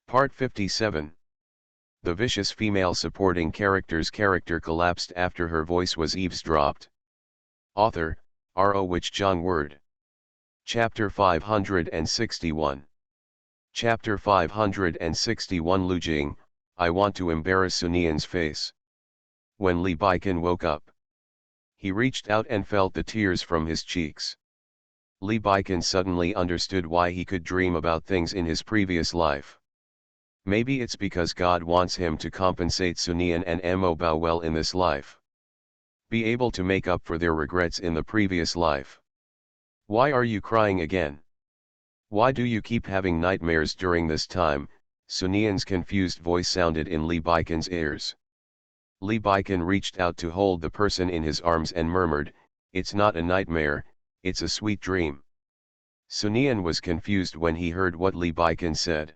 Part 57. The vicious female supporting character's character collapsed after her voice was eavesdropped. Author, R.O. Wich Jong Word. Chapter 561. Chapter 561 Lu Jing, I want to embarrass Sun Yan's face. When Li Baikan woke up, he reached out and felt the tears from his cheeks. Li Baikan suddenly understood why he could dream about things in his previous life. Maybe it's because God wants him to compensate Sun Yan and Mo Bao well in this life. Be able to make up for their regrets in the previous life. Why are you crying again? Why do you keep having nightmares during this time? Sun Yan's confused voice sounded in Li Baikan's ears. Li Baikan reached out to hold the person in his arms and murmured, "It's not a nightmare, it's a sweet dream." Sun Yan was confused when he heard what Li Baikan said.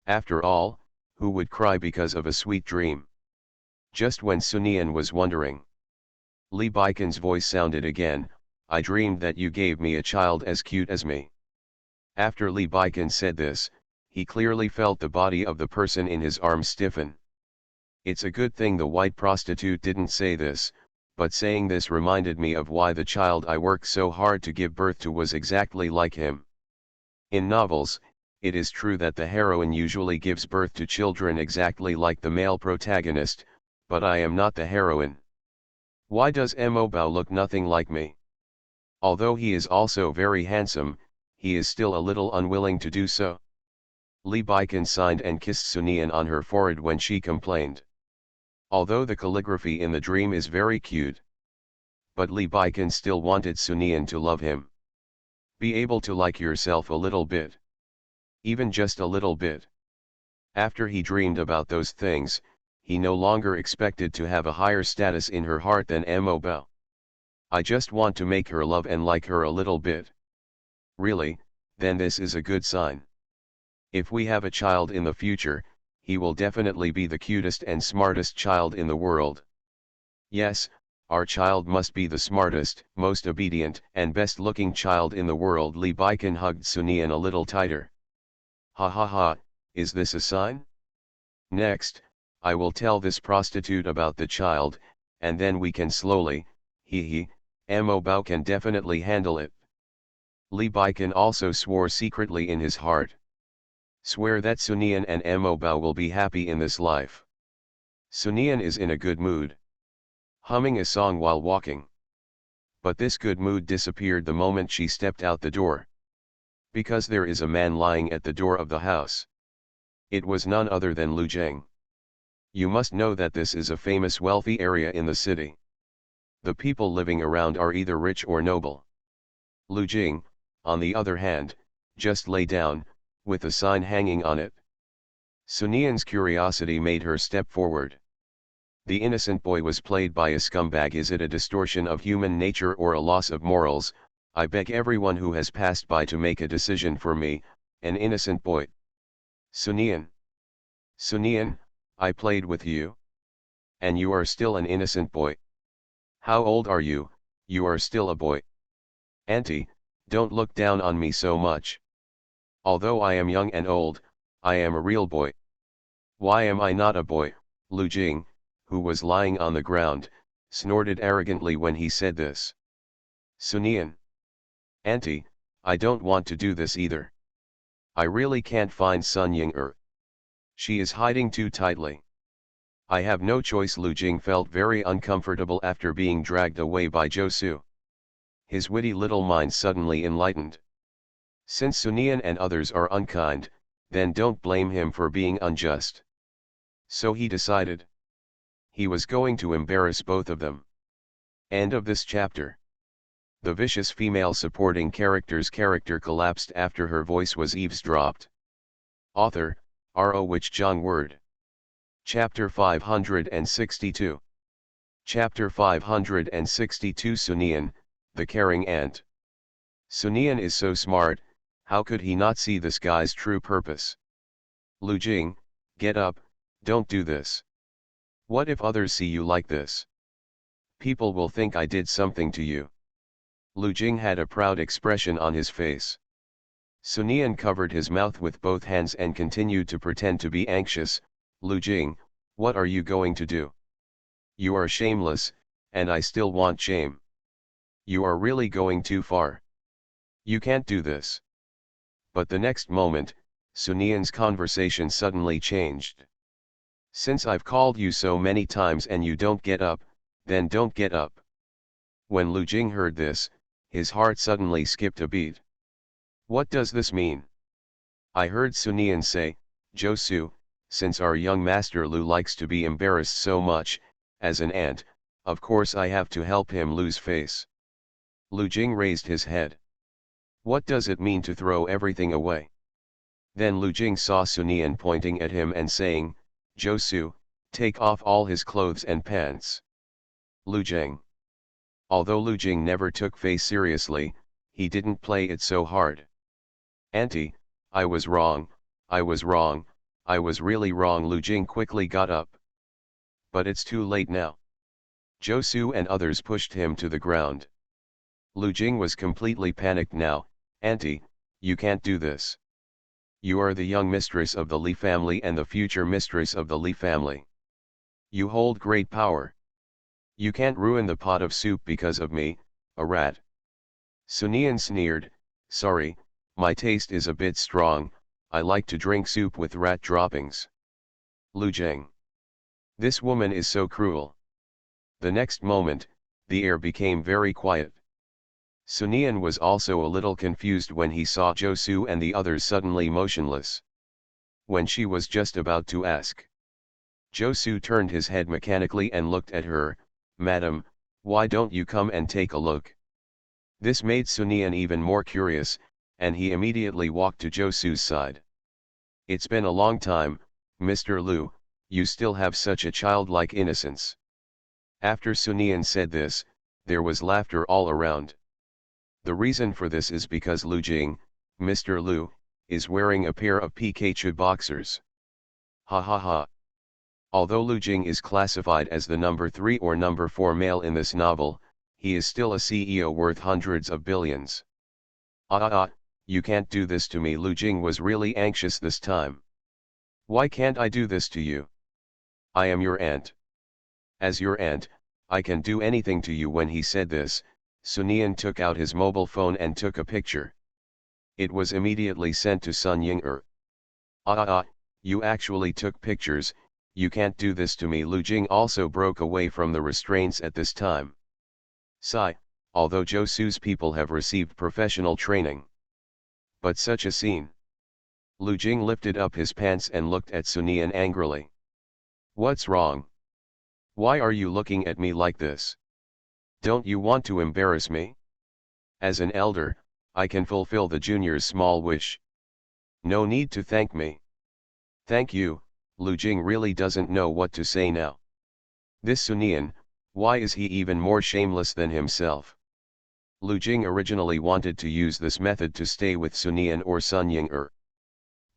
After all, who would cry because of a sweet dream? Just when Sun Yan was wondering, Li Baikan's voice sounded again, "I dreamed that you gave me a child as cute as me." After Li Baikan said this, he clearly felt the body of the person in his arms stiffen. It's a good thing the white prostitute didn't say this, but saying this reminded me of why the child I worked so hard to give birth to was exactly like him. In novels, it is true that the heroine usually gives birth to children exactly like the male protagonist, but I am not the heroine. Why does Mo Bao look nothing like me? Although he is also very handsome, he is still a little unwilling to do so. Li Baikan signed and kissed Sun Yan on her forehead when she complained. Although the calligraphy in the dream is very cute, but Li Baikan still wanted Sun Yan to love him. Be able to like yourself a little bit. Even just a little bit. After he dreamed about those things, he no longer expected to have a higher status in her heart than Mo Bao. I just want to make her love and like her a little bit. Really, then this is a good sign. If we have a child in the future, he will definitely be the cutest and smartest child in the world. Yes, our child must be the smartest, most obedient, and best-looking child in the world. Li Baikan hugged Sun Yan a little tighter. Ha ha ha, is this a sign? Next, I will tell this prostitute about the child, and then we can slowly, Mo Bao can definitely handle it. Li Baikan also swore secretly in his heart. Swear that Sun Yan and Mo Bao will be happy in this life. Sun Yan is in a good mood, humming a song while walking. But this good mood disappeared the moment she stepped out the door. Because there is a man lying at the door of the house. It was none other than Lu Jing. You must know that this is a famous wealthy area in the city. The people living around are either rich or noble. Lu Jing, on the other hand, just lay down, with a sign hanging on it. Sun Yan's curiosity made her step forward. The innocent boy was played by a scumbag. Is it a distortion of human nature or a loss of morals? I beg everyone who has passed by to make a decision for me, an innocent boy. Sun Yan. Sun Yan, I played with you. And you are still an innocent boy. How old are you? You are still a boy. Auntie, don't look down on me so much. Although I am young and old, I am a real boy. Why am I not a boy? Lu Jing, who was lying on the ground, snorted arrogantly when he said this. Sun Yan. Auntie, I don't want to do this either. I really can't find Sun Yang. She is hiding too tightly. I have no choice. Lu Jing felt very uncomfortable after being dragged away by Josu. His witty little mind suddenly enlightened. Since Sun Yan and others are unkind, then don't blame him for being unjust. So he decided. He was going to embarrass both of them. End of this chapter. The vicious female supporting character's character collapsed after her voice was eavesdropped. Author, R.O. Wich Jong Word. Chapter 562. Chapter 562 Sun Yan, the caring aunt. Sun Yan is so smart, how could he not see this guy's true purpose? Lu Jing, get up, don't do this. What if others see you like this? People will think I did something to you. Lu Jing had a proud expression on his face. Sun covered his mouth with both hands and continued to pretend to be anxious. Lu Jing, what are you going to do? You are shameless, and I still want shame. You are really going too far. You can't do this. But the next moment, Sun conversation suddenly changed. Since I've called you so many times and you don't get up, then don't get up. When Lu Jing heard this, his heart suddenly skipped a beat. What does this mean? I heard Sun say, Josu, since our young master Lu likes to be embarrassed so much, as an ant, of course I have to help him lose face. Lu Jing raised his head. What does it mean to throw everything away? Then Lu Jing saw Sun pointing at him and saying, Josu, take off all his clothes and pants. Lu Jing. Although Lu Jing never took face seriously, he didn't play it so hard. Auntie, I was wrong, I was wrong, I was really wrong. Lu Jing quickly got up. But it's too late now. Josu and others pushed him to the ground. Lu Jing was completely panicked now. Auntie, you can't do this. You are the young mistress of the Li family and the future mistress of the Li family. You hold great power. You can't ruin the pot of soup because of me, a rat. Sun sneered, sorry, my taste is a bit strong, I like to drink soup with rat droppings. Lu Jing. This woman is so cruel. The next moment, the air became very quiet. Sun was also a little confused when he saw Josu and the others suddenly motionless. When she was just about to ask, Josu turned his head mechanically and looked at her. Madam, why don't you come and take a look? This made Sun even more curious, and he immediately walked to Josu's side. It's been a long time, Mr. Lu, you still have such a childlike innocence. After Sun said this, there was laughter all around. The reason for this is because Lu Jing, Mr. Lu, is wearing a pair of Pikachu boxers. Ha ha ha. Although Lu Jing is classified as the number 3 or number 4 male in this novel, he is still a CEO worth hundreds of billions. You can't do this to me. Lu Jing was really anxious this time. Why can't I do this to you? I am your aunt. As your aunt, I can do anything to you. When he said this, Sun took out his mobile phone and took a picture. It was immediately sent to Sun Ying-er. You actually took pictures, you can't do this to me. Lu Jing also broke away from the restraints at this time. Although Josu's people have received professional training. But such a scene. Lu Jing lifted up his pants and looked at Sun angrily. What's wrong? Why are you looking at me like this? Don't you want to embarrass me? As an elder, I can fulfill the junior's small wish. No need to thank me. Thank you. Lu Jing really doesn't know what to say now. This Sun, why is he even more shameless than himself? Lu Jing originally wanted to use this method to stay with Sun or Sun Ying-er.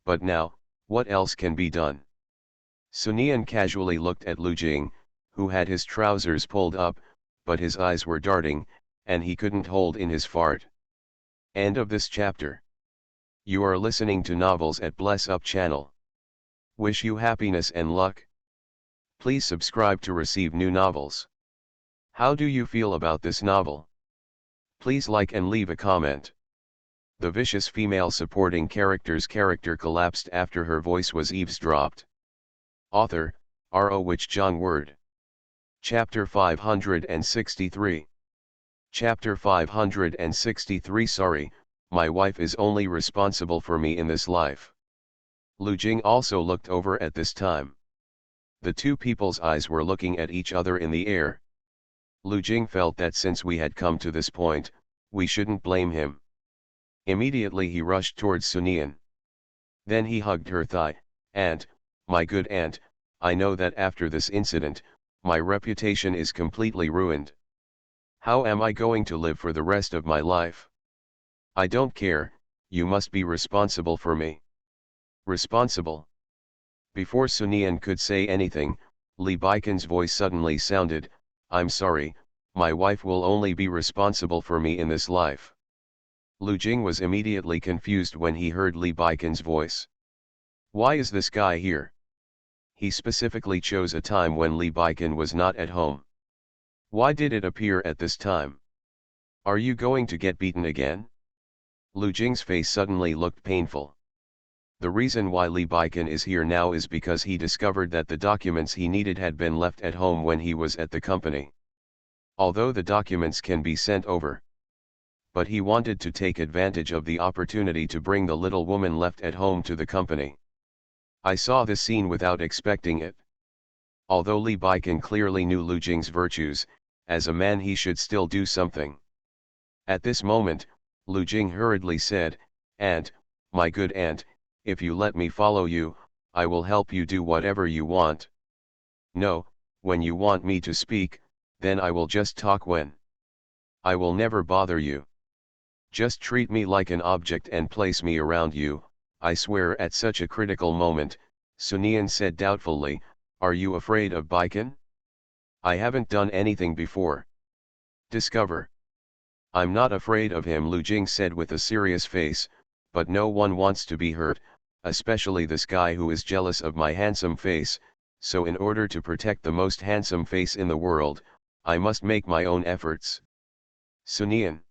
But now, what else can be done? Sun casually looked at Lu Jing, who had his trousers pulled up, but his eyes were darting, and he couldn't hold in his fart. End of this chapter. You are listening to Novels at Bless Up channel. Wish you happiness and luck. Please subscribe to receive new novels. How do you feel about this novel? Please like and leave a comment. The vicious female supporting character's character collapsed after her voice was eavesdropped. Author, R.O. Wich Jong Word. Chapter 563. Chapter 563. Sorry, my wife is only responsible for me in this life. Lu Jing also looked over at this time. The two people's eyes were looking at each other in the air. Lu Jing felt that since we had come to this point, we shouldn't blame him. Immediately he rushed towards Sun. Then he hugged her thigh. Aunt, my good aunt, I know that after this incident, my reputation is completely ruined. How am I going to live for the rest of my life? I don't care, you must be responsible for me. Responsible? Before Sun could say anything, Li Baikan's voice suddenly sounded, I'm sorry, my wife will only be responsible for me in this life. Lu Jing was immediately confused when he heard Li Baikan's voice. Why is this guy here? He specifically chose a time when Li Baikan was not at home. Why did it appear at this time? Are you going to get beaten again? Lu Jing's face suddenly looked painful. The reason why Li Baikan is here now is because he discovered that the documents he needed had been left at home when he was at the company. Although the documents can be sent over, but he wanted to take advantage of the opportunity to bring the little woman left at home to the company. I saw this scene without expecting it. Although Li Baikan clearly knew Lu Jing's virtues, as a man he should still do something. At this moment, Lu Jing hurriedly said, "Aunt, my good aunt, if you let me follow you, I will help you do whatever you want. No, when you want me to speak, then I will just talk when. I will never bother you. Just treat me like an object and place me around you, I swear." At such a critical moment, Sunian said doubtfully, "Are you afraid of Baikan? I haven't done anything before. Discover." "I'm not afraid of him," Lu Jing said with a serious face, "but no one wants to be hurt, especially this guy who is jealous of my handsome face, so in order to protect the most handsome face in the world, I must make my own efforts." "Sunian,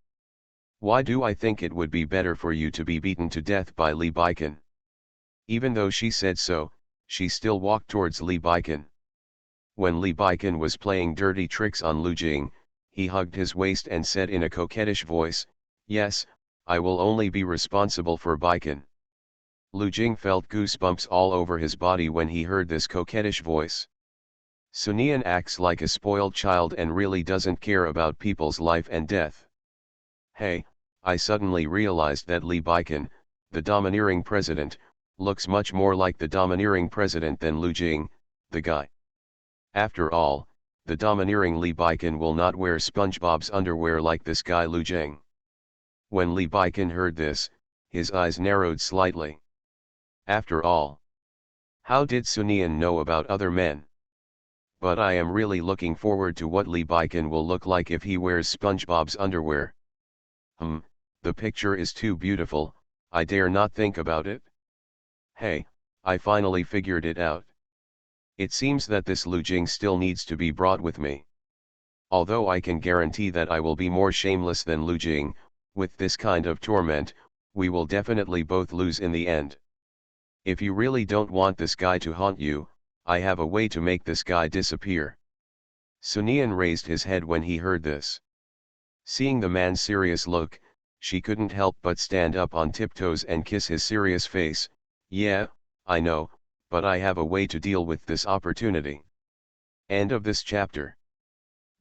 why do I think it would be better for you to be beaten to death by Li Baikan?" Even though she said so, she still walked towards Li Baikan. When Li Baikan was playing dirty tricks on Lu Jing, he hugged his waist and said in a coquettish voice, "Yes, I will only be responsible for Baikan." Lu Jing felt goosebumps all over his body when he heard this coquettish voice. Sunian acts like a spoiled child and really doesn't care about people's life and death. Hey, I suddenly realized that Li Baikan, the domineering president, looks much more like the domineering president than Lu Jing, the guy. After all, the domineering Li Baikan will not wear SpongeBob's underwear like this guy Lu Jing. When Li Baikan heard this, his eyes narrowed slightly. After all, how did Sunian know about other men? But I am really looking forward to what Li Baikan will look like if he wears SpongeBob's underwear. The picture is too beautiful, I dare not think about it. Hey, I finally figured it out. It seems that this Lu Jing still needs to be brought with me. Although I can guarantee that I will be more shameless than Lu Jing, with this kind of torment, we will definitely both lose in the end. If you really don't want this guy to haunt you, I have a way to make this guy disappear." Sunian raised his head when he heard this. Seeing the man's serious look, she couldn't help but stand up on tiptoes and kiss his serious face. "Yeah, I know, but I have a way to deal with this opportunity." End of this chapter.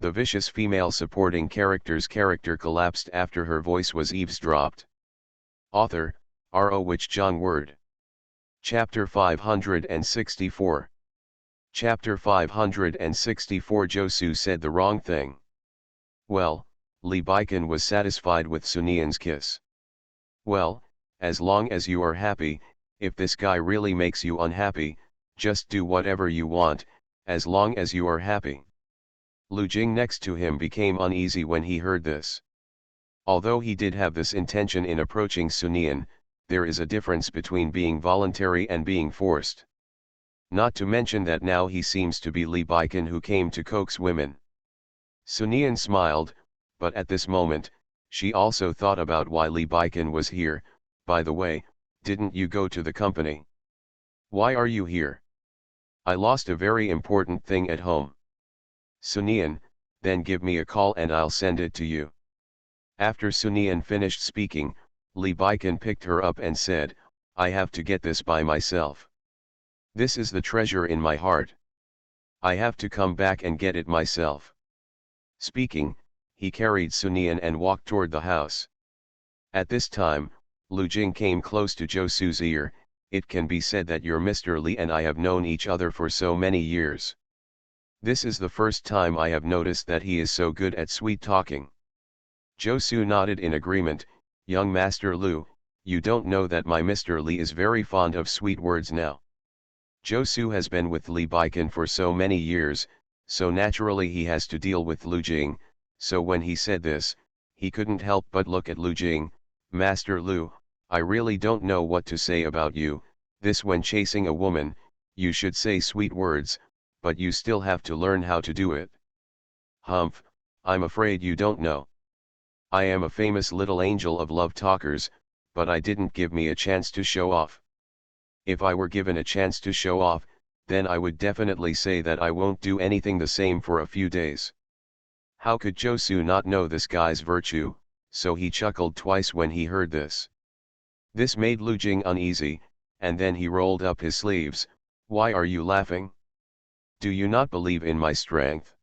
The vicious female supporting character's character collapsed after her voice was eavesdropped. Author, R.O. Wich Jong Word. Chapter 564. Chapter 564. Josu said the wrong thing. Well, Li Baikan was satisfied with Sunian's kiss. "Well, as long as you are happy, if this guy really makes you unhappy, just do whatever you want, as long as you are happy." Lu Jing next to him became uneasy when he heard this. Although he did have this intention in approaching Sunian, there is a difference between being voluntary and being forced. Not to mention that now he seems to be Li Baikan who came to coax women. Sunian smiled, but at this moment, she also thought about why Li Baikan was here. "By the way, didn't you go to the company? Why are you here?" "I lost a very important thing at home." "Sunian, then give me a call and I'll send it to you." After Sunian finished speaking, Li Baikan picked her up and said, "I have to get this by myself. This is the treasure in my heart. I have to come back and get it myself." Speaking, he carried Sunian and walked toward the house. At this time, Lu Jing came close to Josu's ear. "It can be said that your Mr. Li and I have known each other for so many years. This is the first time I have noticed that he is so good at sweet talking." Josu nodded in agreement. "Young Master Lu, you don't know that my Mr. Li is very fond of sweet words now." Josu has been with Li Baikan for so many years, so naturally he has to deal with Lu Jing, so when he said this, he couldn't help but look at Lu Jing, Master Lu, I really don't know what to say about you. This when chasing a woman, you should say sweet words, but you still have to learn how to do it. Humph, I'm afraid you don't know. I am a famous little angel of love talkers, but I didn't give me a chance to show off. If I were given a chance to show off, then I would definitely say that I won't do anything the same for a few days. How could Josu not know this guy's virtue, so he chuckled twice when he heard this. This made Lu Jing uneasy, and then he rolled up his sleeves. Why are you laughing? Do you not believe in my strength?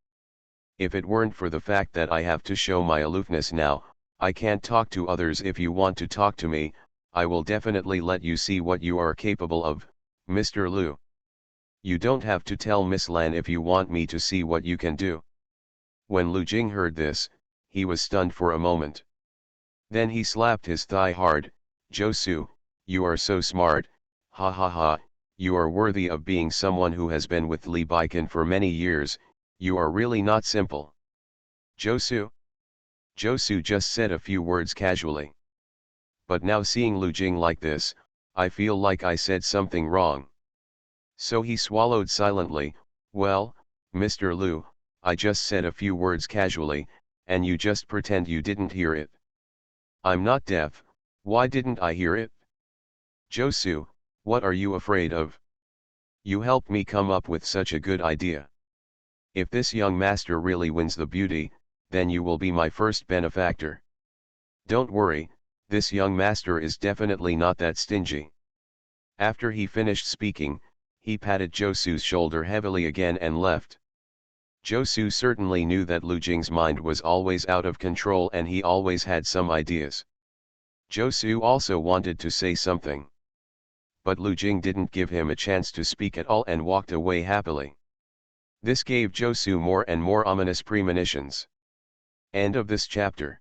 If it weren't for the fact that I have to show my aloofness now, I can't talk to others. If you want to talk to me, I will definitely let you see what you are capable of, Mr. Lu. You don't have to tell Miss Lan if you want me to see what you can do. When Lu Jing heard this, he was stunned for a moment. Then he slapped his thigh hard. Josu, you are so smart, ha ha ha, you are worthy of being someone who has been with Li Baikan for many years, you are really not simple. Josu? Josu just said a few words casually. But now seeing Lu Jing like this, I feel like I said something wrong. So he swallowed silently. Well, Mr. Lu, I just said a few words casually, and you just pretend you didn't hear it. I'm not deaf, why didn't I hear it? Josu, what are you afraid of? You helped me come up with such a good idea. If this young master really wins the beauty, then you will be my first benefactor. Don't worry, this young master is definitely not that stingy. After he finished speaking, he patted Josu's shoulder heavily again and left. Josu certainly knew that Lu Jing's mind was always out of control and he always had some ideas. Josu also wanted to say something. But Lu Jing didn't give him a chance to speak at all and walked away happily. This gave Josu more and more ominous premonitions. End of this chapter.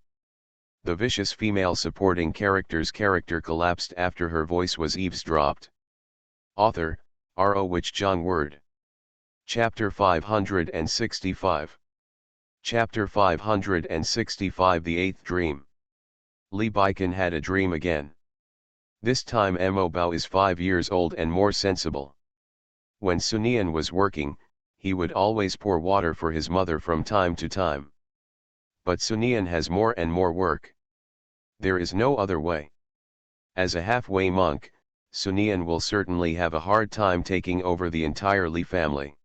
The vicious female supporting character's character collapsed after her voice was eavesdropped. Author, R.O. Wich Jong Word. Chapter 565. Chapter 565 The Eighth Dream. Li Baikan had a dream again. This time Mo Bao is 5 years old and more sensible. When Sunian was working, he would always pour water for his mother from time to time. But Sunian has more and more work. There is no other way. As a halfway monk, Sunian will certainly have a hard time taking over the entire Li family.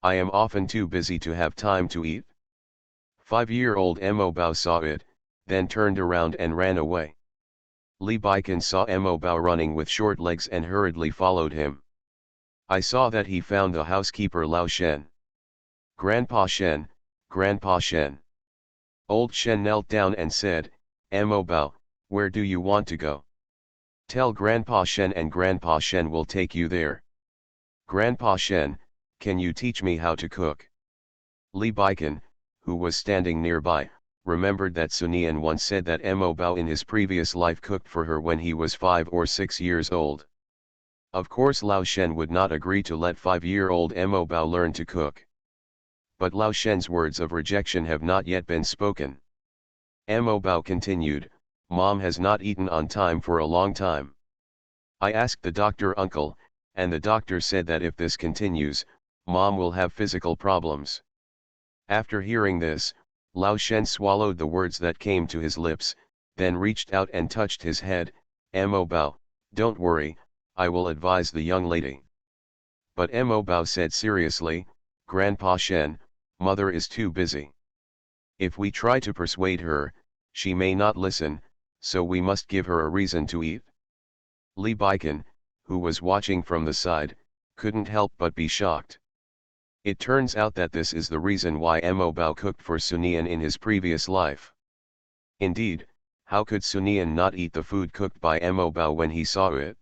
I am often too busy to have time to eat. 5-year-old Mo Bao saw it, then turned around and ran away. Li Baikan saw Mo Bao running with short legs and hurriedly followed him. I saw that he found the housekeeper Lao Shen. Grandpa Shen, Grandpa Shen. Old Shen knelt down and said, Mo Bao, where do you want to go? Tell Grandpa Shen and Grandpa Shen will take you there. Grandpa Shen, can you teach me how to cook? Li Baikan, who was standing nearby, remembered that Sunian once said that Mo Bao in his previous life cooked for her when he was 5 or 6 years old. Of course Lao Shen would not agree to let 5-year-old Mo Bao learn to cook. But Lao Shen's words of rejection have not yet been spoken. Mo Bao continued, Mom has not eaten on time for a long time. I asked the doctor uncle, and the doctor said that if this continues, Mom will have physical problems. After hearing this, Lao Shen swallowed the words that came to his lips, then reached out and touched his head. Mo Bao, don't worry, I will advise the young lady. But Mo Bao said seriously, Grandpa Shen, mother is too busy. If we try to persuade her, she may not listen, so we must give her a reason to eat. Li Baikan, who was watching from the side, couldn't help but be shocked. It turns out that this is the reason why Mo Bao cooked for Sunian in his previous life. Indeed, how could Sunian not eat the food cooked by Mo Bao when he saw it?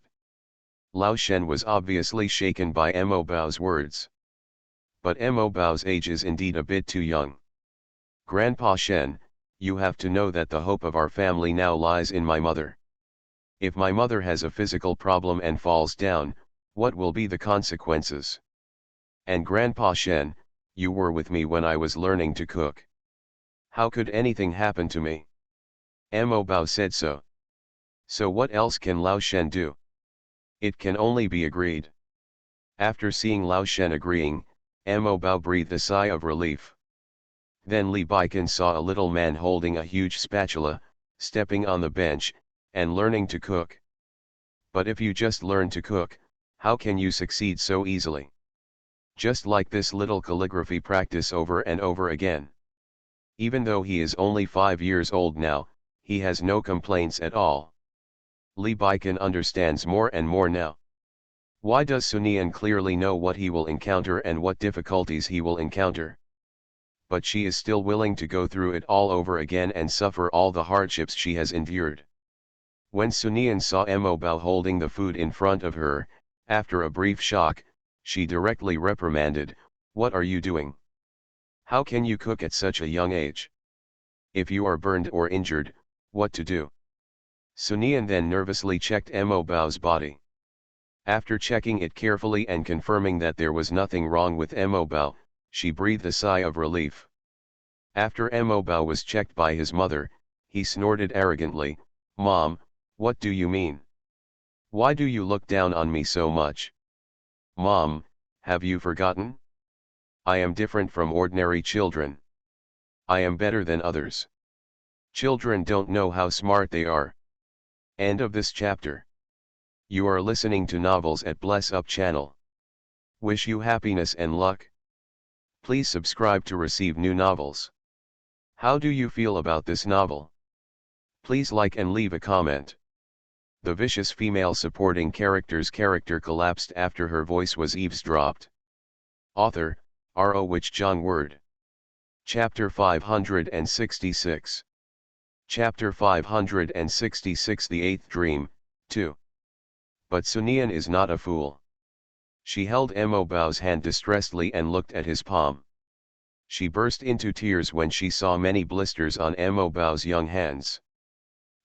Lao Shen was obviously shaken by Mo Bao's words. But Mo Bao's age is indeed a bit too young. Grandpa Shen, you have to know that the hope of our family now lies in my mother. If my mother has a physical problem and falls down, what will be the consequences? And Grandpa Shen, you were with me when I was learning to cook. How could anything happen to me? Mo Bao said so. So what else can Lao Shen do? It can only be agreed. After seeing Lao Shen agreeing, Mo Bao breathed a sigh of relief. Then Li Baikan saw a little man holding a huge spatula, stepping on the bench, and learning to cook. But if you just learn to cook, how can you succeed so easily? Just like this little calligraphy practice over and over again. Even though he is only 5 years old now, he has no complaints at all. Li Baikan understands more and more now. Why does Sunian clearly know what he will encounter and what difficulties he will encounter? But she is still willing to go through it all over again and suffer all the hardships she has endured. When Sunian saw Mo Bao holding the food in front of her, after a brief shock, she directly reprimanded, "What are you doing? How can you cook at such a young age? If you are burned or injured, what to do?" Sunian then nervously checked Mo Bao's body. After checking it carefully and confirming that there was nothing wrong with Mo Bao, she breathed a sigh of relief. After Mo Bao was checked by his mother, he snorted arrogantly, "Mom, what do you mean? Why do you look down on me so much? Mom, have you forgotten? I am different from ordinary children. I am better than others. Children don't know how smart they are." End of this chapter. You are listening to Novels at Bless Up channel. Wish you happiness and luck. Please subscribe to receive new novels. How do you feel about this novel? Please like and leave a comment. The vicious female supporting character's character collapsed after her voice was eavesdropped. Author, R.O. Wich Jong Word. Chapter 566. Chapter 566 The Eighth Dream, 2. But Sunian is not a fool. She held Mo Bao's hand distressedly and looked at his palm. She burst into tears when she saw many blisters on Mo Bao's young hands.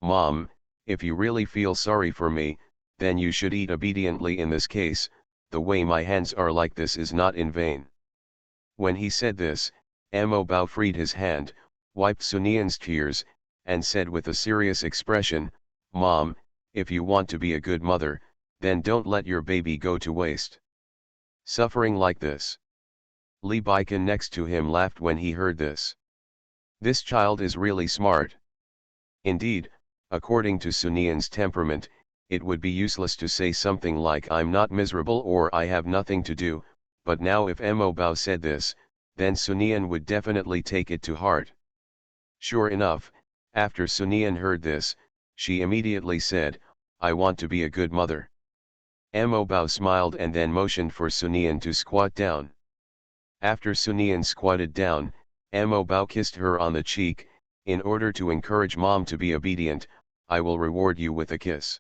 "Mom, if you really feel sorry for me, then you should eat obediently in this case, the way my hands are like this is not in vain." When he said this, Mo Bao freed his hand, wiped Sunian's tears, and said with a serious expression, "Mom, if you want to be a good mother, then don't let your baby go to waste. Suffering like this." Li Baikan next to him laughed when he heard this. This child is really smart. Indeed, according to Sunian's temperament, it would be useless to say something like "I'm not miserable" or "I have nothing to do," but now if Mo Bao said this, then Sunian would definitely take it to heart. Sure enough, after Sunian heard this, she immediately said, "I want to be a good mother." Mo Bao smiled and then motioned for Sunian to squat down. After Sunian squatted down, Mo Bao kissed her on the cheek. "In order to encourage Mom to be obedient, I will reward you with a kiss.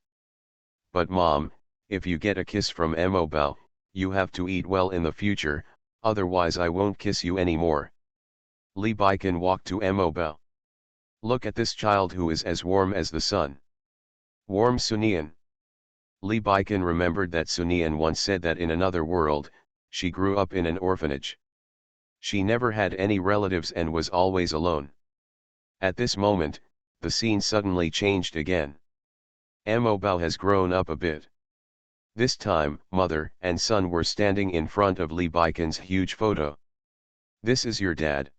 But Mom, if you get a kiss from Mo Bao, you have to eat well in the future, otherwise I won't kiss you anymore." Li Baikan walked to Mo Bao. "Look at this child who is as warm as the sun. Warm Sunian." Li Baikan remembered that Sunian once said that in another world, she grew up in an orphanage. She never had any relatives and was always alone. At this moment, the scene suddenly changed again. Mo Bao has grown up a bit. This time, mother and son were standing in front of Li Baikan's huge photo. "This is your dad.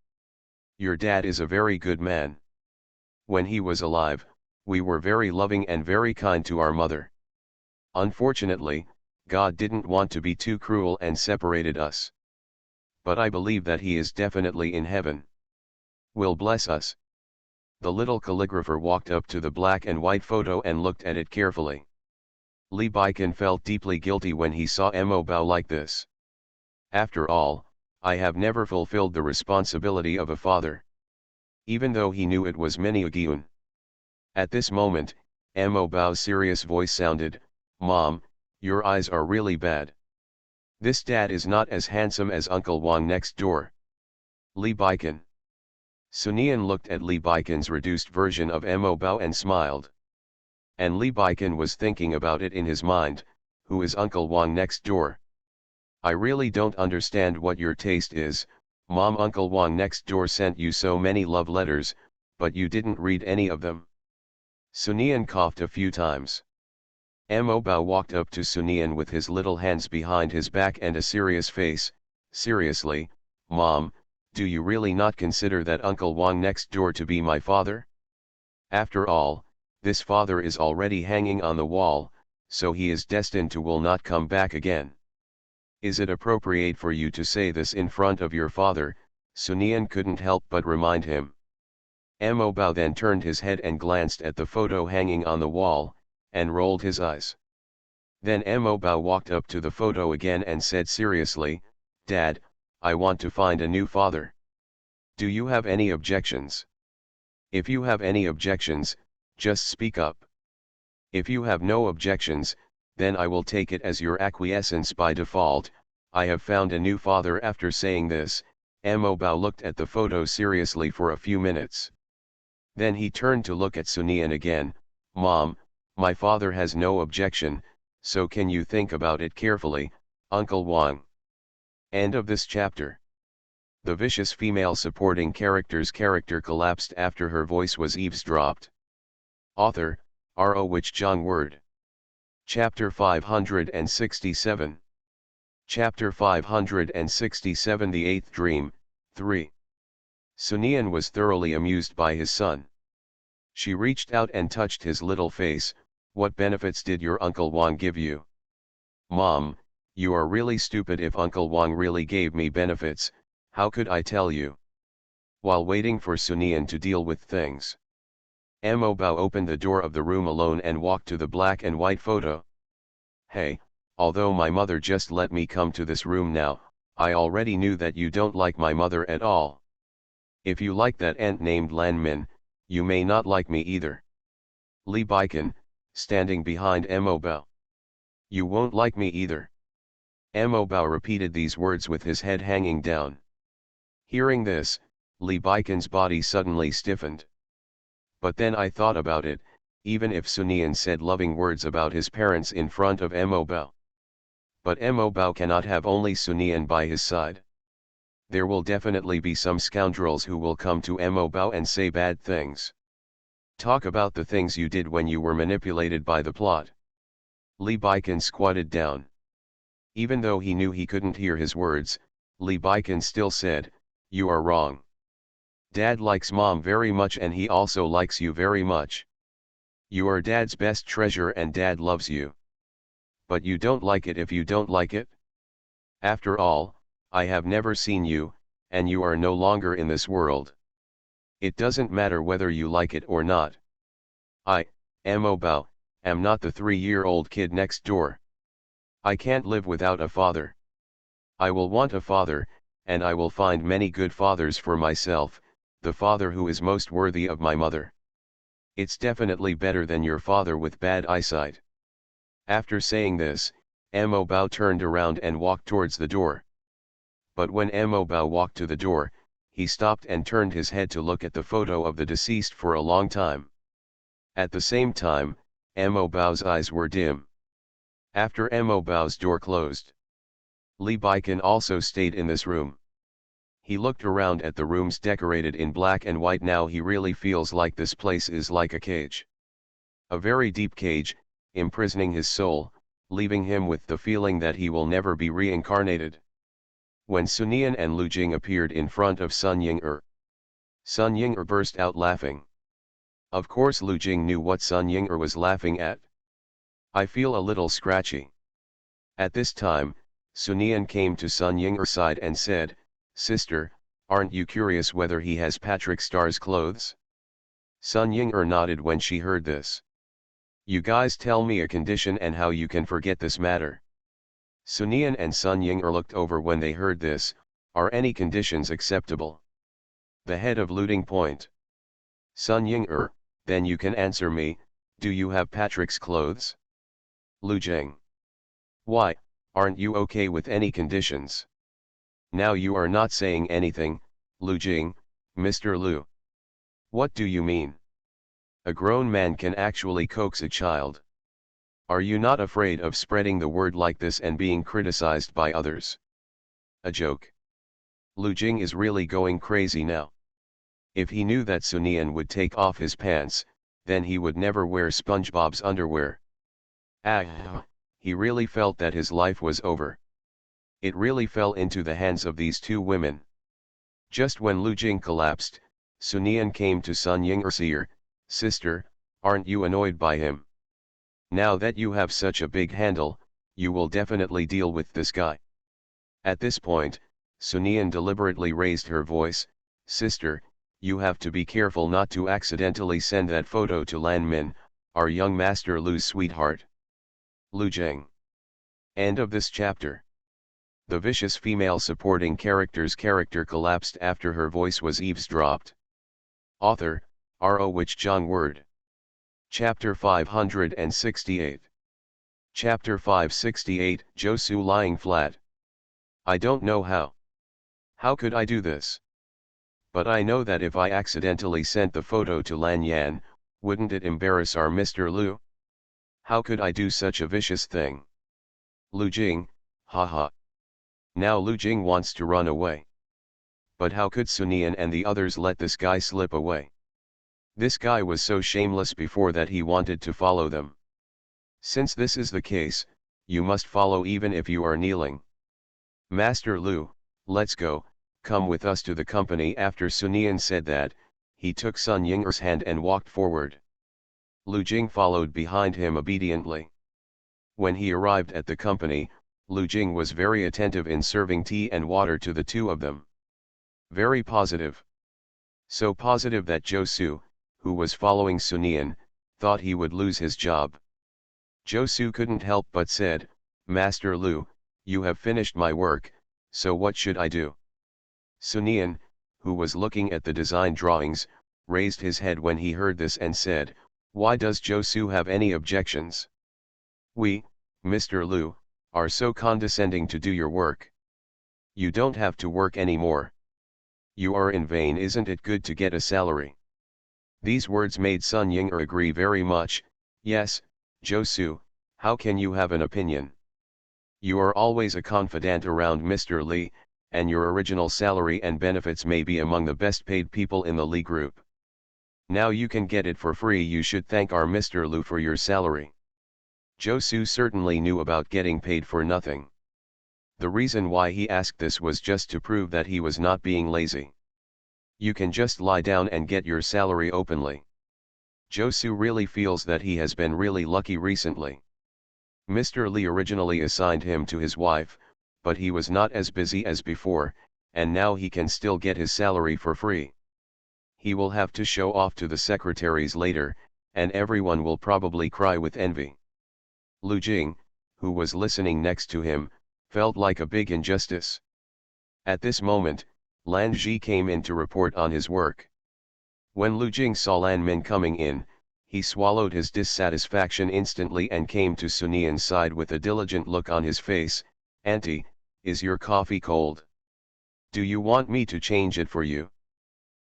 Your dad is a very good man. When he was alive, we were very loving and very kind to our mother. Unfortunately, God didn't want to be too cruel and separated us. But I believe that he is definitely in heaven. Will bless us." The little calligrapher walked up to the black and white photo and looked at it carefully. Li Baikan felt deeply guilty when he saw Mo Bao like this. "After all, I have never fulfilled the responsibility of a father." Even though he knew it was Miniagyun. At this moment, Mo Bao's serious voice sounded, "Mom, your eyes are really bad. This dad is not as handsome as Uncle Wang next door." Li Baikan. Sunian looked at Li Baikan's reduced version of Mo Bao and smiled. And Li Baikan was thinking about it in his mind, who is Uncle Wang next door? "I really don't understand what your taste is, Mom. Uncle Wang next door sent you so many love letters, but you didn't read any of them. Sunian coughed a few times. Mo Bao walked up to Sunian with his little hands behind his back and a serious face. Seriously, Mom, do you really not consider that Uncle Wang next door to be my father? After all, this father is already hanging on the wall, so he is destined to will not come back again. Is it appropriate for you to say this in front of your father? Sunian couldn't help but remind him. Mo Bao then turned his head and glanced at the photo hanging on the wall, and rolled his eyes. Then Mo Bao walked up to the photo again and said seriously, Dad, I want to find a new father. Do you have any objections? If you have any objections, just speak up. If you have no objections, then I will take it as your acquiescence by default. I have found a new father. After saying this, Mo Bao looked at the photo seriously for a few minutes. Then he turned to look at Sunian again. Mom, my father has no objection, so can you think about it carefully, Uncle Wang? End of this chapter. The vicious female supporting character's character collapsed after her voice was eavesdropped. Author, R.O. Which Zhang Word. Chapter 567. Chapter 567 The Eighth Dream, 3. Sunian was thoroughly amused by his son. She reached out and touched his little face. What benefits did your Uncle Wang give you? Mom, you are really stupid. If Uncle Wang really gave me benefits, how could I tell you? While waiting for Sunian to deal with things, Mo Bao opened the door of the room alone and walked to the black and white photo. Hey, although my mother just let me come to this room now, I already knew that you don't like my mother at all. If you like that ant named Lan Min, you may not like me either. Li Baikan, standing behind Mo Bao. You won't like me either. Mo Bao repeated these words with his head hanging down. Hearing this, Li Baikan's body suddenly stiffened. But then I thought about it, even if Sunian said loving words about his parents in front of Mo Bao. But Mo Bao cannot have only Sunian by his side. There will definitely be some scoundrels who will come to Mo Bao and say bad things. Talk about the things you did when you were manipulated by the plot. Li Baikan squatted down. Even though he knew he couldn't hear his words, Li Baikan still said, You are wrong. Dad likes Mom very much and he also likes you very much. You are Dad's best treasure and Dad loves you. But you don't like it if you don't like it? After all, I have never seen you, and you are no longer in this world. It doesn't matter whether you like it or not. I, Mo Bao, am not the 3-year-old kid next door. I can't live without a father. I will want a father, and I will find many good fathers for myself, the father who is most worthy of my mother. It's definitely better than your father with bad eyesight. After saying this, Mo Bao turned around and walked towards the door. But when Mo Bao walked to the door, he stopped and turned his head to look at the photo of the deceased for a long time. At the same time, Mo Bao's eyes were dim. After Mo Bao's door closed, Li Baikan also stayed in this room. He looked around at the rooms decorated in black and white. Now he really feels like this place is like a cage. A very deep cage, imprisoning his soul, leaving him with the feeling that he will never be reincarnated. When Sunian and Lu Jing appeared in front of Sun Ying-er, Sun Ying-er burst out laughing. Of course Lu Jing knew what Sun Ying-er was laughing at. I feel a little scratchy. At this time, Sunian came to Sun Ying-er's side and said, Sister, aren't you curious whether he has Patrick Star's clothes? Sun Ying-er nodded when she heard this. You guys tell me a condition and how you can forget this matter. Sunian and Sun Ying-er looked over when they heard this. Are any conditions acceptable? The head of looting point. Sun Ying-er, then you can answer me, do you have Patrick's clothes? Lu Jing. Why, aren't you okay with any conditions? Now you are not saying anything, Lu Jing, Mr. Lu. What do you mean? A grown man can actually coax a child. Are you not afraid of spreading the word like this and being criticized by others? A joke. Lu Jing is really going crazy now. If he knew that Sunian would take off his pants, then he would never wear SpongeBob's underwear. Ah, he really felt that his life was over. It really fell into the hands of these two women. Just when Lu Jing collapsed, Sunian came to Sun Ying's ear, "Sister, aren't you annoyed by him? Now that you have such a big handle, you will definitely deal with this guy." At this point, Sunian deliberately raised her voice, "Sister, you have to be careful not to accidentally send that photo to Lan Min, our young Master Lu's sweetheart." Lu Jing. End of this chapter. The vicious female supporting character's character collapsed after her voice was eavesdropped. Author, R.O. Wich Jong Word. Chapter 568. Chapter 568, Josu lying flat. I don't know how. How could I do this? But I know that if I accidentally sent the photo to Lan Yan, wouldn't it embarrass our Mr. Lu? How could I do such a vicious thing? Lu Jing, haha. Now Lu Jing wants to run away. But how could Sunian and the others let this guy slip away? This guy was so shameless before that he wanted to follow them. Since this is the case, you must follow even if you are kneeling. Master Lu, let's go, come with us to the company. After Sunian said that, he took Sun Ying's hand and walked forward. Lu Jing followed behind him obediently. When he arrived at the company, Lu Jing was very attentive in serving tea and water to the two of them. Very positive. So positive that Josu, who was following Sunian, thought he would lose his job. Josu couldn't help but said, "Master Lu, you have finished my work, so what should I do?" Sunian, who was looking at the design drawings, raised his head when he heard this and said, "Why does Josu have any objections? We, Mr. Lu, are so condescending to do your work. You don't have to work anymore. You are in vain. Isn't it good to get a salary?" These words made Sun Ying agree very much. "Yes, Josu, how can you have an opinion? You are always a confidant around Mr. Li, and your original salary and benefits may be among the best paid people in the Li group. Now you can get it for free. You should thank our Mr. Lu for your salary." Josu certainly knew about getting paid for nothing. The reason why he asked this was just to prove that he was not being lazy. You can just lie down and get your salary openly. Josu really feels that he has been really lucky recently. Mr. Li originally assigned him to his wife, but he was not as busy as before, and now he can still get his salary for free. He will have to show off to the secretaries later, and everyone will probably cry with envy. Lu Jing, who was listening next to him, felt like a big injustice. At this moment, Lan Ji came in to report on his work. When Lu Jing saw Lan Min coming in, he swallowed his dissatisfaction instantly and came to Sunian's side with a diligent look on his face. "Auntie, is your coffee cold? Do you want me to change it for you?"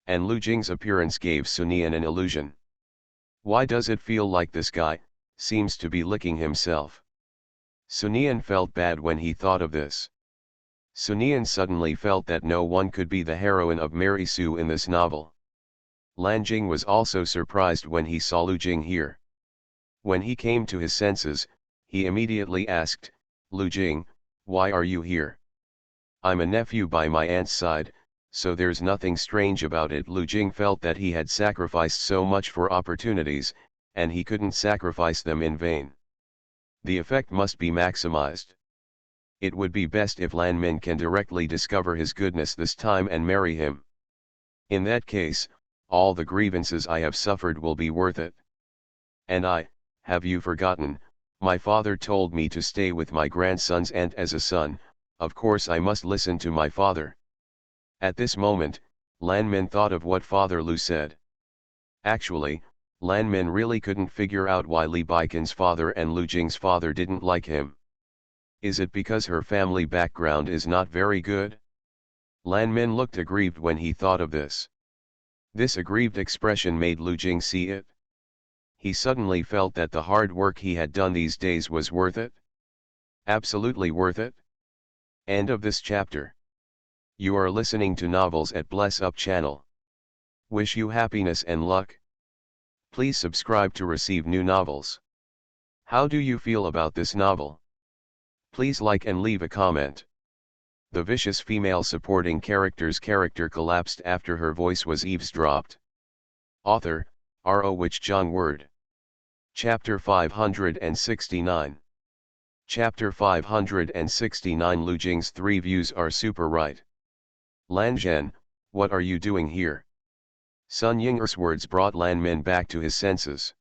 And Lu Jing's appearance gave Sunian an illusion. Why does it feel like this guy seems to be licking himself? Sunian felt bad when he thought of this. Sunian suddenly felt that no one could be the heroine of Mary Sue in this novel. Lan Jing was also surprised when he saw Lu Jing here. When he came to his senses, he immediately asked, "Lu Jing, why are you here?" "I'm a nephew by my aunt's side, so there's nothing strange about it." Lu Jing felt that he had sacrificed so much for opportunities, and he couldn't sacrifice them in vain. The effect must be maximized. It would be best if Lan Min can directly discover his goodness this time and marry him. In that case, all the grievances I have suffered will be worth it. And have you forgotten, my father told me to stay with my grandson's aunt as a son, of course I must listen to my father. At this moment, Lan Min thought of what Father Lu said. Actually, Lan Min really couldn't figure out why Li Baikan's father and Lu Jing's father didn't like him. Is it because her family background is not very good? Lan Min looked aggrieved when he thought of this. This aggrieved expression made Lu Jing see it. He suddenly felt that the hard work he had done these days was worth it. Absolutely worth it. End of this chapter. You are listening to novels at Bless Up channel. Wish you happiness and luck. Please subscribe to receive new novels. How do you feel about this novel? Please like and leave a comment. The vicious female supporting character's character collapsed after her voice was eavesdropped. Author, R.O. Wich Jong Word. Chapter 569. Chapter 569. Lu Jing's 3 views are super right. Lan Zhen, what are you doing here? Sun Ying'er's words brought Lan Min back to his senses.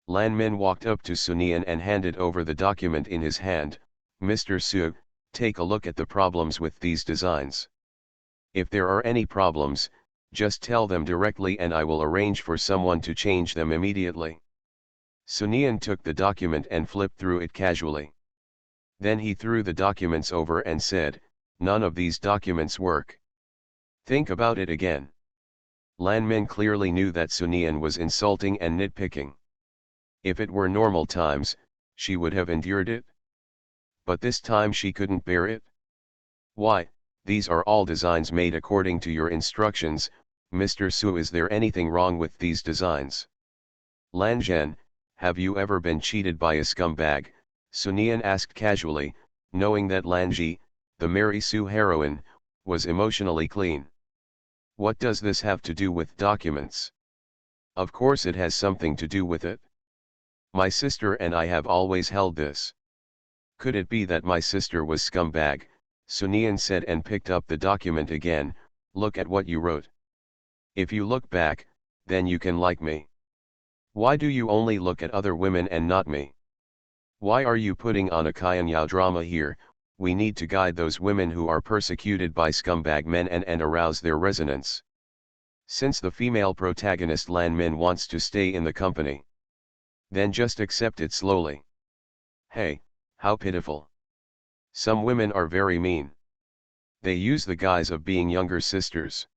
Lan Min walked up to Sunian and handed over the document in his hand. Mr. Su, take a look at the problems with these designs. If there are any problems, just tell them directly and I will arrange for someone to change them immediately. Sunian took the document and flipped through it casually. Then he threw the documents over and said, none of these documents work. Think about it again. Lan Min clearly knew that Sunian was insulting and nitpicking. If it were normal times, she would have endured it. But this time she couldn't bear it. Why, these are all designs made according to your instructions, Mr. Su. Is there anything wrong with these designs? Lan Zhen, have you ever been cheated by a scumbag? Sunian asked casually, knowing that Lan Ji, the Mary Sue heroine, was emotionally clean. What does this have to do with documents? Of course it has something to do with it. My sister and I have always held this. Could it be that my sister was scumbag? Sunian said and picked up the document again. Look at what you wrote. If you look back, then you can like me. Why do you only look at other women and not me? Why are you putting on a Kainyao drama here? We need to guide those women who are persecuted by scumbag men and arouse their resonance. Since the female protagonist Lan Min wants to stay in the company, then just accept it slowly. Hey, how pitiful. Some women are very mean. They use the guise of being younger sisters.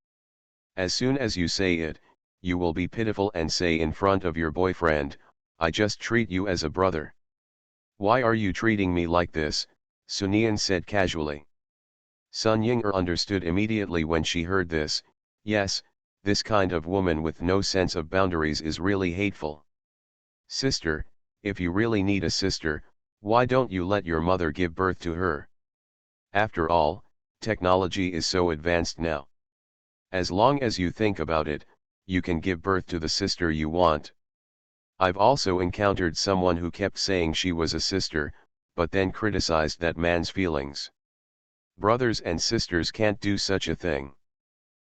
As soon as you say it, you will be pitiful and say in front of your boyfriend, I just treat you as a brother. Why are you treating me like this? Sunian said casually. Sun Ying'er understood immediately when she heard this. Yes, this kind of woman with no sense of boundaries is really hateful. Sister, if you really need a sister, why don't you let your mother give birth to her? After all, technology is so advanced now. As long as you think about it, you can give birth to the sister you want. I've also encountered someone who kept saying she was a sister, but then criticized that man's feelings. Brothers and sisters can't do such a thing.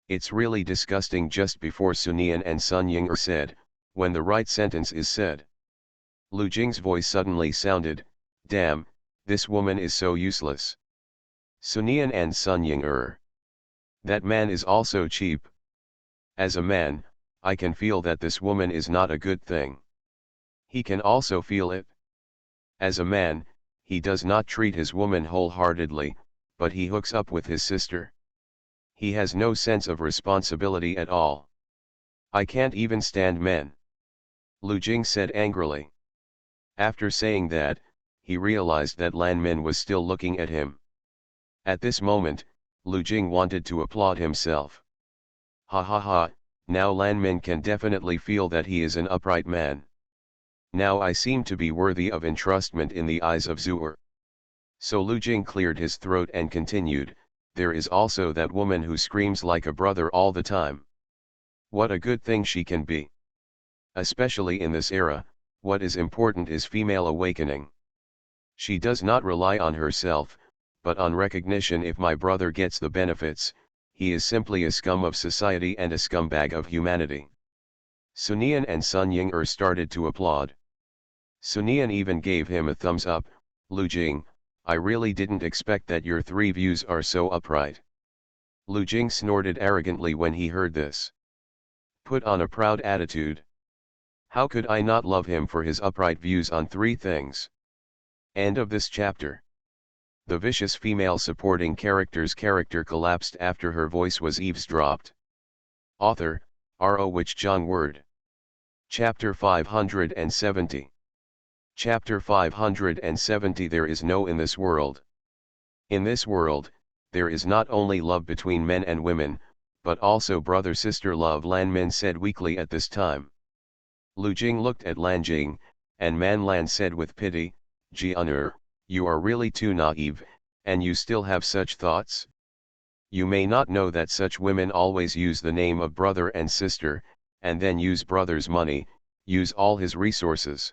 It's really disgusting. Just before Sunian and Sun Ying'er said, when the right sentence is said. Lu Jing's voice suddenly sounded, damn, this woman is so useless. Sunian and Sun Ying'er. That man is also cheap. As a man, I can feel that this woman is not a good thing. He can also feel it. As a man, he does not treat his woman wholeheartedly, but he hooks up with his sister. He has no sense of responsibility at all. I can't even stand men. Lu Jing said angrily. After saying that, he realized that Lan Min was still looking at him. At this moment, Lu Jing wanted to applaud himself. Ha ha ha, now Lan Min can definitely feel that he is an upright man. Now I seem to be worthy of entrustment in the eyes of Zuer. So Lu Jing cleared his throat and continued, there is also that woman who screams like a brother all the time. What a good thing she can be. Especially in this era, what is important is female awakening. She does not rely on herself, but on recognition. If my brother gets the benefits, he is simply a scum of society and a scumbag of humanity. Sunian and Sun Ying'er started to applaud. Sunian even gave him a thumbs up. Lu Jing, I really didn't expect that your 3 views are so upright. Lu Jing snorted arrogantly when he heard this. Put on a proud attitude. How could I not love him for his upright views on 3 things? End of this chapter. The vicious female supporting character's character collapsed after her voice was eavesdropped. Author, R.O. Wich Jong Word. Chapter 570. Chapter 570. There is no in this world. In this world, there is not only love between men and women, but also brother-sister love, Lan Min said weakly at this time. Lu Jing looked at Lan Jing, and Man Lan said with pity, Jian'er, you are really too naive, and you still have such thoughts? You may not know that such women always use the name of brother and sister, and then use brother's money, use all his resources.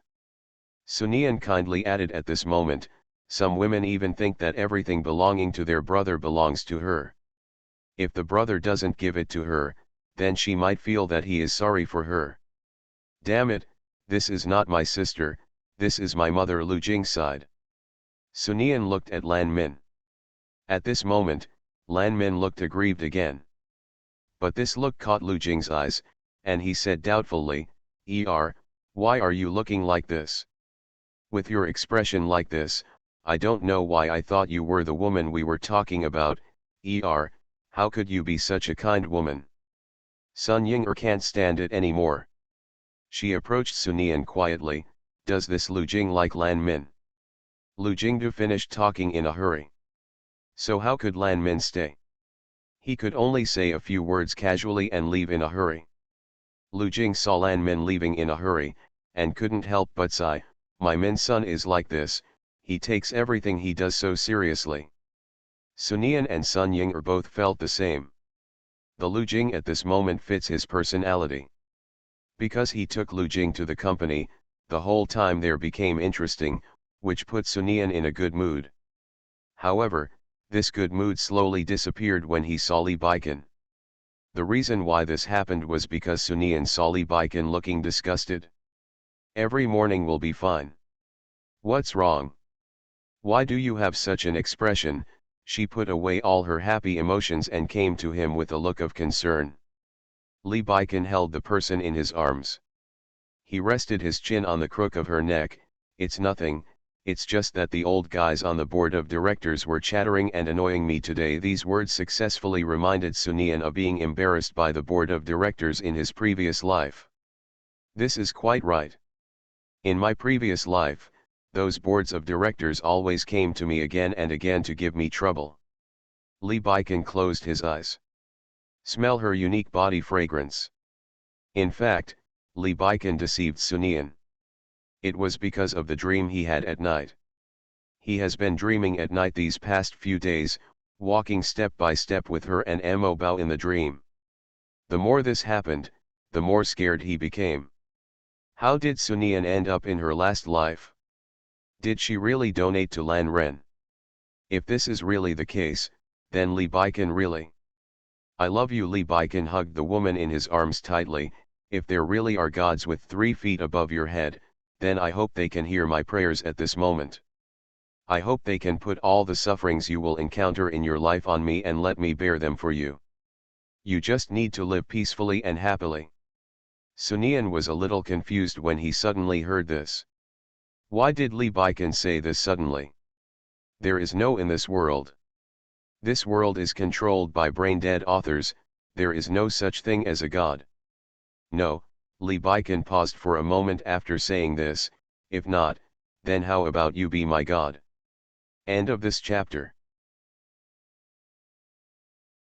Sunian kindly added at this moment, some women even think that everything belonging to their brother belongs to her. If the brother doesn't give it to her, then she might feel that he is sorry for her. Damn it, this is not my sister, this is my mother, Lu Jing sighed. Sunian looked at Lan Min. At this moment, Lan Min looked aggrieved again. But this look caught Lu Jing's eyes, and he said doubtfully, why are you looking like this? With your expression like this, I don't know why I thought you were the woman we were talking about. How could you be such a kind woman? Sun Ying can't stand it anymore. She approached Sunian quietly, does this Lu Jing like Lan Min? Lu Jingdu finished talking in a hurry. So how could Lan Min stay? He could only say a few words casually and leave in a hurry. Lu Jing saw Lan Min leaving in a hurry, and couldn't help but sigh, my Min son is like this, he takes everything he does so seriously. Sunian and Sun Ying both felt the same. The Lu Jing at this moment fits his personality. Because he took Lu Jing to the company, the whole time there became interesting, which put Sunian in a good mood. However, this good mood slowly disappeared when he saw Li Baikan. The reason why this happened was because Sunian saw Li Baikan looking disgusted. Every morning will be fine. What's wrong? Why do you have such an expression? She put away all her happy emotions and came to him with a look of concern. Li Baikan held the person in his arms. He rested his chin on the crook of her neck, it's nothing. It's just that the old guys on the board of directors were chattering and annoying me today. These words successfully reminded Sunian of being embarrassed by the board of directors in his previous life. This is quite right. In my previous life, those boards of directors always came to me again and again to give me trouble. Li Baikan closed his eyes. Smell her unique body fragrance. In fact, Li Baikan deceived Sunian. It was because of the dream he had at night. He has been dreaming at night these past few days, walking step by step with her and Mo Bao in the dream. The more this happened, the more scared he became. How did Sunian end up in her last life? Did she really donate to Lan Ren? If this is really the case, then Li Baikan really. I love you. Li Baikan hugged the woman in his arms tightly. If there really are gods with 3 feet above your head, then I hope they can hear my prayers at this moment. I hope they can put all the sufferings you will encounter in your life on me and let me bear them for you. You just need to live peacefully and happily. Sunian was a little confused when he suddenly heard this. Why did Li Baikan say this suddenly? There is no in this world. This world is controlled by brain-dead authors, there is no such thing as a god. No, Li Baikan paused for a moment after saying this, if not, then how about you be my god? End of this chapter.